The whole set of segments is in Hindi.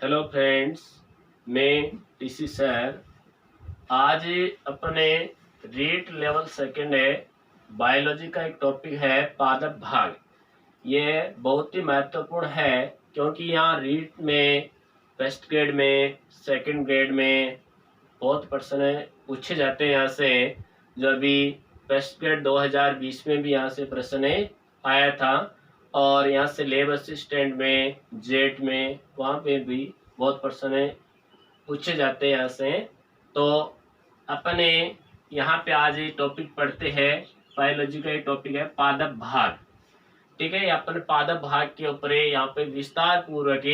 हेलो फ्रेंड्स, मैं टीसी सर। आज अपने रीट लेवल सेकेंड है बायोलॉजी का एक टॉपिक है पादप भाग। ये बहुत ही महत्वपूर्ण है क्योंकि यहाँ रीट में फर्स्ट ग्रेड में सेकंड ग्रेड में बहुत प्रश्न पूछे जाते हैं यहाँ से। जो अभी फर्स्ट ग्रेड 2020 में भी यहाँ से प्रश्न आया था और यहाँ से लैब असिस्टेंट में जेट में वहाँ पे भी बहुत प्रश्न पूछे जाते हैं यहाँ से। तो अपने यहाँ पे आज ये टॉपिक पढ़ते हैं। बायोलॉजी का ये टॉपिक है पादप भाग। ठीक है, अपन पादप भाग के ऊपर यहाँ पे विस्तार पूर्वक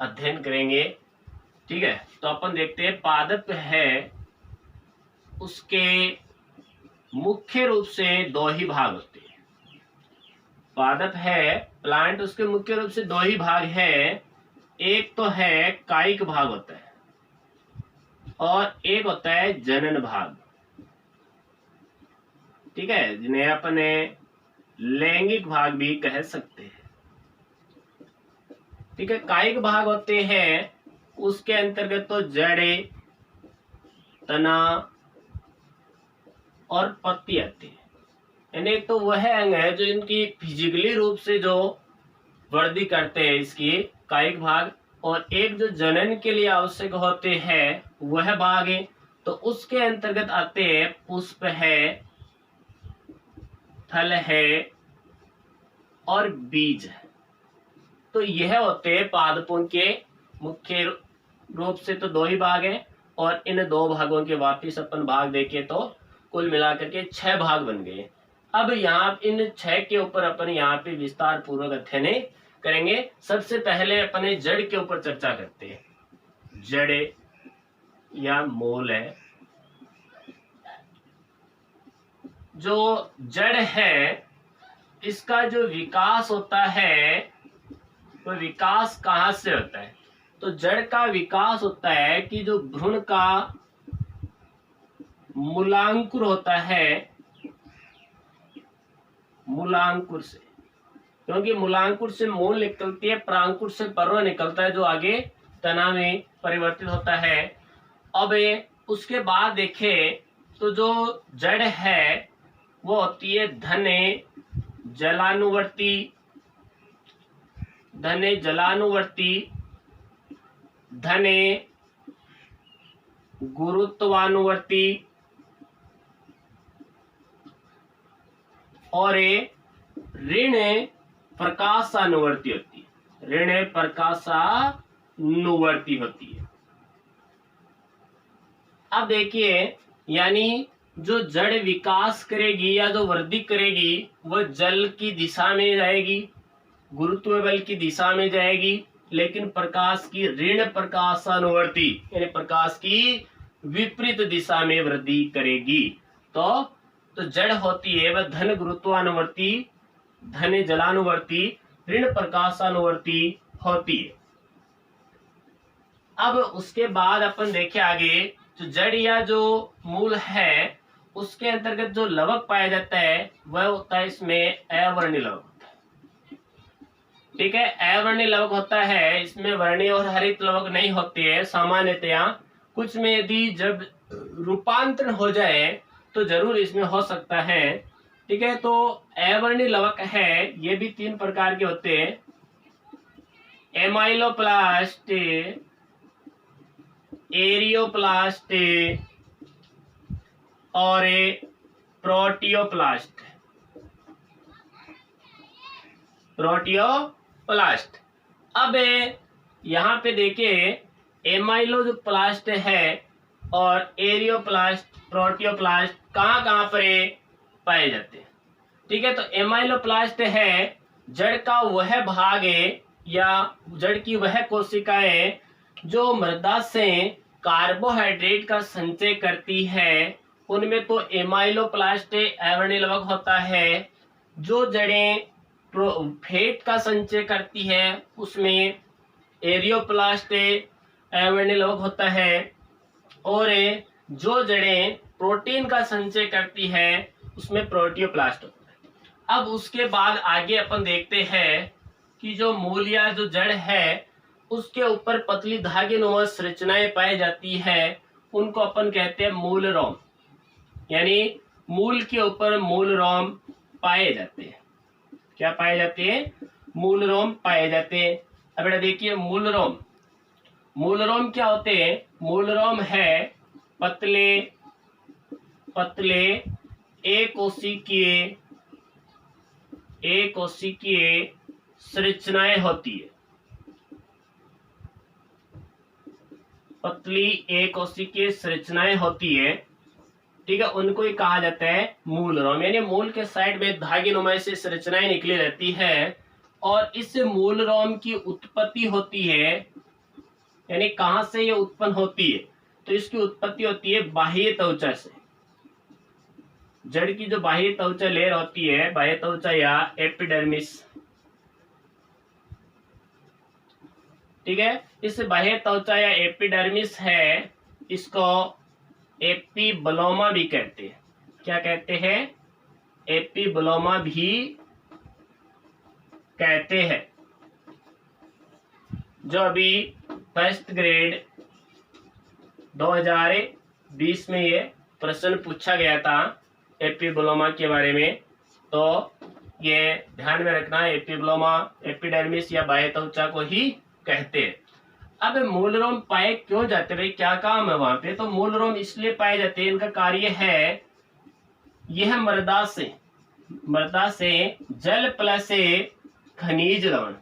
अध्ययन करेंगे। ठीक है, तो अपन देखते हैं पादप है उसके मुख्य रूप से दो ही भाग होते हैं। पादप है प्लांट, उसके मुख्य रूप से दो ही भाग है। एक तो है कायिक भाग होता है और एक होता है जनन भाग। ठीक है, जिन्हें अपने लैंगिक भाग भी कह सकते हैं। ठीक है, कायिक भाग होते हैं उसके अंतर्गत तो जड़ें, तना और पत्ती आती है। यानी एक तो वह अंग है जो इनकी फिजिकली रूप से जो वृद्धि करते हैं इसकी कायिक भाग, और एक जो जनन के लिए आवश्यक होते हैं वह भाग है। तो उसके अंतर्गत आते हैं पुष्प है, फल है और बीज है। तो यह होते हैं पादपों के मुख्य रूप से तो दो ही भाग हैं, और इन दो भागों के वापिस अपन भाग देखे तो कुल मिलाकर के 6 भाग बन गए। अब यहाँ इन 6 के ऊपर अपन यहाँ पे विस्तार पूर्वक अध्ययन करेंगे। सबसे पहले अपने जड़ के ऊपर चर्चा करते हैं। जड़े या मूल है। जो जड़ है इसका जो विकास होता है वो विकास कहाँ से होता है? तो जड़ का विकास होता है कि जो भ्रूण का मूलांकुर होता है, मूलांकुर से, क्योंकि मूलांकुर से मूल निकलती है, प्रांकुर से पर्व निकलता है जो आगे तना में परिवर्तित होता है। अब उसके बाद देखें तो जो जड़ है वो होती है धने जलानुवर्ती, धने जलानुवर्ती, धने गुरुत्वानुवर्ती और ऋण प्रकाशानुवर्ती होती है। ऋण प्रकाशानुवर्ती होती है। अब देखिए, यानी जो जड़ विकास करेगी या जो वृद्धि करेगी वह जल की दिशा में जाएगी, गुरुत्व बल की दिशा में जाएगी, लेकिन प्रकाश की ऋण प्रकाशानुवर्ती यानी प्रकाश की विपरीत दिशा में वृद्धि करेगी। तो जड़ होती है वह धन गुरुत्वानुवर्ती, धन जलानुवर्ती, ऋण प्रकाशानुवर्ती होती है। अब उसके बाद अपन देखें आगे, जो जड़ या जो मूल है उसके अंतर्गत जो लवक पाया जाता है वह होता है इसमें अवर्णी लवक। ठीक है, अवर्णी लवक होता है, इसमें वर्णी और हरित लवक नहीं होते हैं सामान्यतया। कुछ में यदि जब रूपांतरण हो जाए तो जरूर इसमें हो सकता है। ठीक है, तो अवर्णी लवक है, ये भी 3 प्रकार के होते हैं। एमाइलोप्लास्ट, एरियोप्लास्ट और प्रोटियोप्लास्ट। प्रोटियोप्लास्ट। अब यहाँ पे देखिए, एमाइलोप्लास्ट है और एरियोप्लास्ट, प्रोटियोप्लास्ट कहाँ कहाँ पर पाए जाते हैं। ठीक है, तो एमाइलोप्लास्ट है जड़ का वह भाग है या जड़ की वह कोशिकाएं जो मृदा से कार्बोहाइड्रेट का संचय करती है, उनमें तो एमाइलोप्लास्ट अवर्णी लवक होता है। जो जड़ें फैट का संचय करती है उसमें एरियोप्लास्ट अवर्णी लवक होता है, और जो जड़ें प्रोटीन का संचय करती है उसमें प्रोटियोप्लास्ट होता है। अब उसके बाद आगे अपन देखते हैं कि जो मूल या जो जड़ है उसके ऊपर पतली धागे नुमा संरचनाएं पाई जाती है, उनको अपन कहते हैं मूल रोम। यानी मूल के ऊपर मूल रोम पाए जाते हैं। क्या पाए जाते हैं? मूल रोम पाए जाते हैं। अब बेटा देखिए, मूल रोम क्या होते हैं? मूल रोम है पतले पतले एकोशिकीय संरचनाएं होती है। पतली एकोशिकीय संरचनाएं होती है, ठीक है, उनको ही कहा जाता है मूल रोम। यानी मूल के साइड में धागे नुमा से संरचनाएं निकली रहती है और इस मूल रोम की उत्पत्ति होती है। यानी कहां से ये उत्पन्न होती है? तो इसकी उत्पत्ति होती है बाह्य त्वचा से। जड़ की जो बाह्य त्वचा लेयर होती है, बाह्य त्वचा या एपिडर्मिस, ठीक है, इस बाह्य त्वचा या एपिडर्मिस है, इसको एपिब्लोमा भी कहते हैं। क्या कहते हैं? एपिब्लोमा भी कहते हैं। जो अभी फर्स्ट ग्रेड 2020 में ये प्रश्न पूछा गया था एपिब्लोमा के बारे में, तो ये ध्यान में रखना, एपिब्लोमा एपिडर्मिस या बाह्य त्वचा को ही कहते हैं। अब मूल रोम पाए क्यों जाते हैं? भाई क्या काम है वहां पे? तो मूल रोम इसलिए पाए जाते हैं, इनका कार्य है, यह मृदा से जल प्लस खनिज लवण,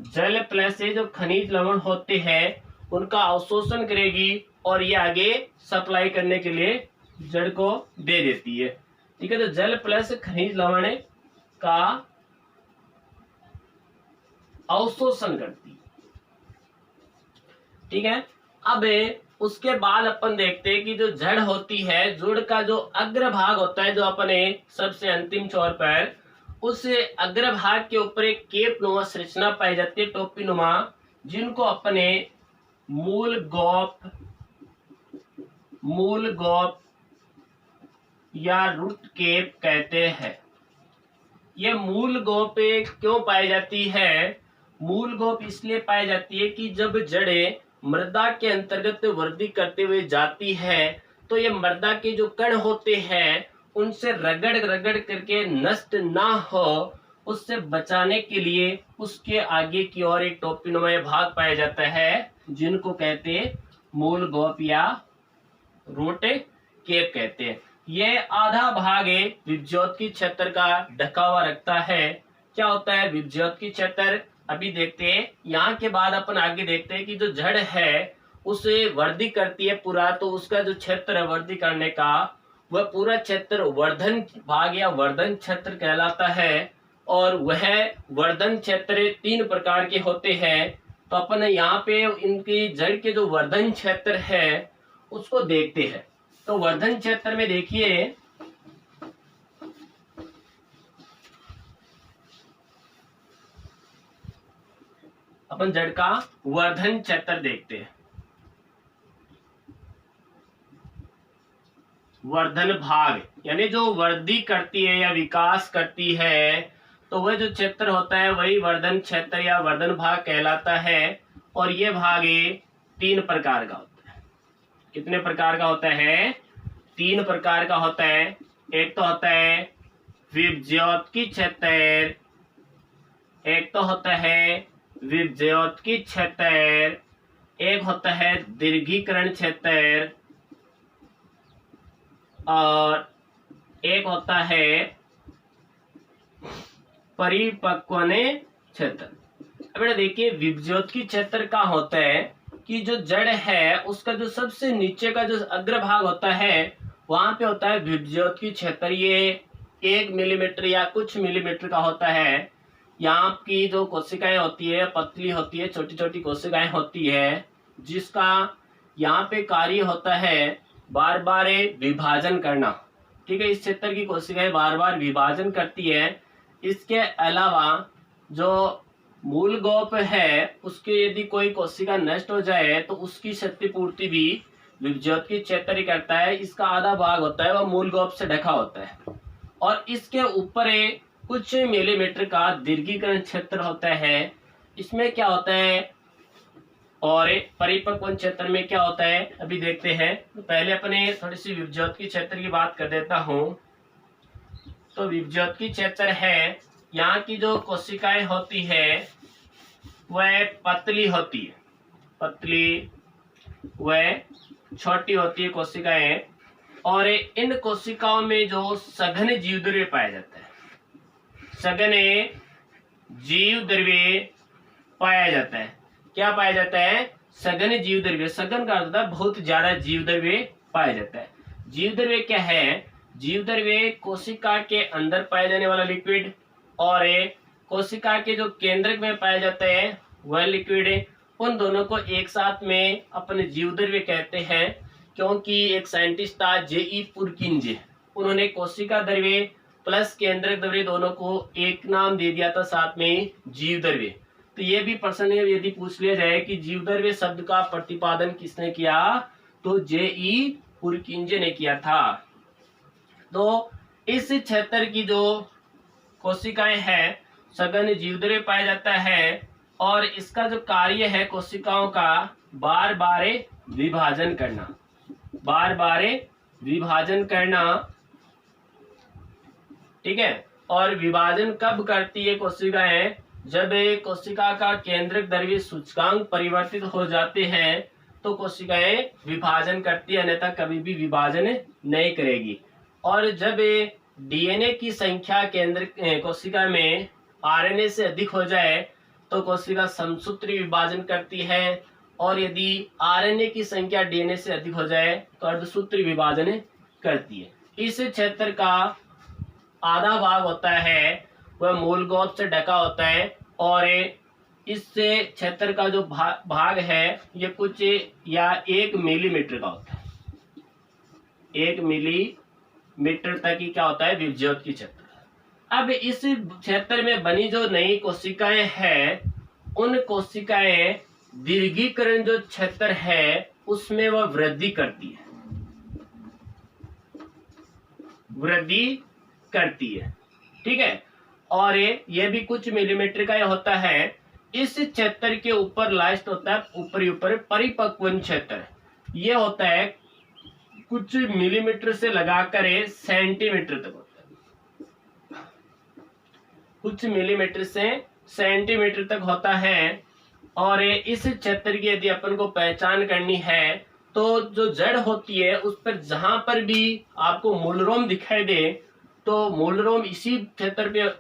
जल प्लस से जो खनिज लवण होते हैं उनका अवशोषण करेगी और ये आगे सप्लाई करने के लिए जड़ को दे देती है। ठीक है, तो जल प्लस खनिज लवण का अवशोषण करती है। ठीक है, अब उसके बाद अपन देखते हैं कि जो जड़ होती है, जड़ का जो अग्रभाग होता है, जो अपने सबसे अंतिम छोर पर, उस अग्रभाग के ऊपर एक केप नुमा संरचना पाई जाती है, टोपी नुमा, जिनको अपने मूल गोप या रूट केप कहते हैं। ये मूल गोप क्यों पाई जाती है? मूल गोप इसलिए पाई जाती है कि जब जड़ें मृदा के अंतर्गत वृद्धि करते हुए जाती है, तो ये मृदा के जो कण होते हैं उनसे रगड़ करके नष्ट ना हो, उससे बचाने के लिए उसके आगे की ओर एक टोपीनुमा भाग पाया जाता है, जिनको कहते हैं मूल गोप या रूट केप कहते हैं। यह आधा भाग विभज्योत क्षेत्र का ढका हुआ रखता है। क्या होता है विभज्योत क्षेत्र? अभी देखते हैं, यहाँ के बाद अपन आगे देखते हैं कि जो जड़ है उसे वृद्धि करती है पूरा, तो उसका जो क्षेत्र है वृद्धि करने का, वह पूरा क्षेत्र वर्धन भाग या वर्धन क्षेत्र कहलाता है। और वह वर्धन क्षेत्र 3 प्रकार के होते हैं। तो अपन यहाँ पे इनकी जड़ के जो वर्धन क्षेत्र है उसको देखते हैं। तो वर्धन क्षेत्र में देखिए, अपन जड़ का वर्धन क्षेत्र देखते हैं। वर्धन भाग यानी जो वृद्धि करती है या विकास करती है, तो वह जो क्षेत्र होता है वही वर्धन क्षेत्र या वर्धन भाग कहलाता है। और ये भाग 3 प्रकार का होता है। कितने प्रकार का होता है? 3 प्रकार का होता है। एक तो होता है विभज्योत क्षेत्र, एक तो होता है विभज्योत क्षेत्र, एक होता है दीर्घीकरण क्षेत्र, और एक होता है परिपक्वन क्षेत्र। अब देखिए, विभज्योत क्षेत्र का होता है कि जो जड़ है उसका जो सबसे नीचे का जो अग्रभाग होता है वहां पे होता है विभज्योत क्षेत्र। ये 1 मिलीमीटर या कुछ मिलीमीटर का होता है। यहाँ की जो कोशिकाएं होती है पतली होती है, छोटी छोटी कोशिकाएं होती है, जिसका यहाँ पे कार्य होता है बार बार विभाजन करना। ठीक है, इस क्षेत्र की कोशिकाएं बार बार विभाजन करती है। इसके अलावा जो मूल गोप है उसके यदि कोई कोशिका नष्ट हो जाए तो उसकी क्षतिपूर्ति भी विभज्योत क्षेत्र ही करता है। इसका आधा भाग होता है वह मूल गोप से ढका होता है। और इसके ऊपर कुछ मिलीमीटर का दीर्घीकरण क्षेत्र होता है। इसमें क्या होता है और परिपक्वन क्षेत्र में क्या होता है अभी देखते हैं। तो पहले अपने थोड़ी सी विभज्योति क्षेत्र की बात कर देता हूँ। तो विभज्योति क्षेत्र है, यहाँ की जो कोशिकाएं होती है वह पतली होती है, पतली वह छोटी होती है कोशिकाएं, और इन कोशिकाओं में जो सघन जीव द्रव्य पाया जाता है, सघन जीव द्रव्य पाया जाता है। क्या पाया जाता है? सघन जीव द्रव्य। सघन का अर्थ है बहुत ज्यादा जीव द्रव्य पाया जाता है। जीव द्रव्य क्या है? जीव द्रव्य कोशिका के अंदर पाया जाने वाला लिक्विड और कोशिका के जो केंद्रक में पाया जाता है वह लिक्विड है, उन दोनों को एक साथ में अपने जीव द्रव्य कहते हैं। क्योंकि एक साइंटिस्ट था J.E. पुरकिंजे, उन्होंने कोशिका द्रव्य प्लस केंद्रक द्रव्य दोनों को एक नाम दे दिया था, साथ में जीव द्रव्य। तो ये भी प्रश्न यदि पूछ लिया जाए कि जीव द्रव्य शब्द का प्रतिपादन किसने किया, तो J.E. पुरकिंजे ने किया था। तो इस क्षेत्र की जो कोशिकाएं हैं सघन जीव द्रव्य पाया जाता है, और इसका जो कार्य है कोशिकाओं का बार बार विभाजन करना, बार बार विभाजन करना, ठीक है। और विभाजन कब करती है कोशिकाएं? जब कोशिका का केंद्रक द्रव्य सूचकांक परिवर्तित हो जाते हैं तो कोशिकाएं विभाजन करती है, अन्यथा कभी भी विभाजन नहीं करेगी। और जब डीएनए की संख्या केंद्र कोशिका में आरएनए से अधिक हो जाए तो कोशिका समसूत्री विभाजन करती है, और यदि आरएनए की संख्या डीएनए से अधिक हो जाए तो अर्धसूत्री विभाजन करती है। इस क्षेत्र का आधा भाग होता है वह मूल गोप से ढका होता है, और इस क्षेत्र का जो भाग है ये कुछ या 1 मिलीमीटर का होता है। 1 मिलीमीटर तक ही क्या होता है? विभज्योति की क्षेत्र। अब इस क्षेत्र में बनी जो नई कोशिकाएं हैं, उन कोशिकाएं दीर्घीकरण जो क्षेत्र है उसमें वह वृद्धि करती है, वृद्धि करती है, ठीक है। और ये भी कुछ मिलीमीटर का होता है। इस क्षेत्र के ऊपर लास्ट होता है ऊपर परिपक्वन क्षेत्र, ये होता है कुछ मिलीमीटर से लगाकर सेंटीमीटर तक होता है, कुछ मिलीमीटर से सेंटीमीटर तक होता है। और इस क्षेत्र की यदि अपन को पहचान करनी है तो जो जड़ होती है उस पर जहां पर भी आपको मूलरोम दिखाई दे तो मूलरोम इसी क्षेत्र पे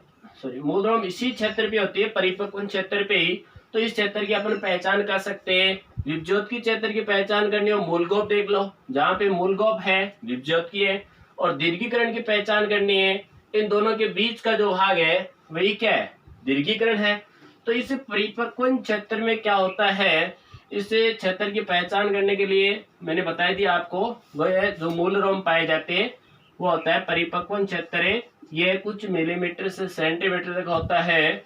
मूलरोम इसी क्षेत्र पे होती है, परिपक्वन क्षेत्र पे ही। तो इस क्षेत्र की अपन पहचान कर सकते हैं। विभज्योति क्षेत्र की पहचान करनी हो मूलगोप देख लो, जहाँ पे मूलगोप है विभज्योति है। और दीर्घीकरण की पहचान करनी है, इन दोनों के बीच का जो भाग है वही क्या है? दीर्घीकरण है। तो इस परिपक्वन क्षेत्र में क्या होता है, इस क्षेत्र की पहचान करने के लिए मैंने बताया दिया आपको, वह है जो मूलरोम पाए जाते हैं वो होता है परिपक्वन क्षेत्र। ये कुछ मिलीमीटर से सेंटीमीटर तक होता है।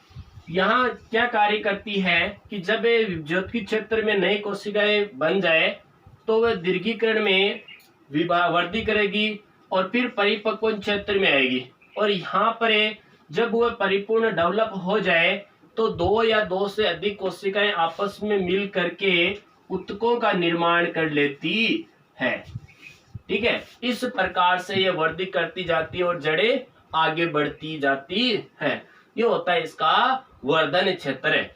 यहाँ क्या कार्य करती है कि जब विभज्योति क्षेत्र में नई कोशिकाएं बन जाए तो वह दीर्घीकरण में वृद्धि करेगी और फिर परिपक्वन क्षेत्र में आएगी। और यहाँ पर जब वह परिपूर्ण डेवलप हो जाए तो 2 या 2 से अधिक कोशिकाएं आपस में मिल करके ऊतकों का निर्माण कर लेती है, ठीक है। इस प्रकार से यह वृद्धि करती जाती है और जड़ें आगे बढ़ती जाती है। ये होता है इसका वर्धन क्षेत्र है।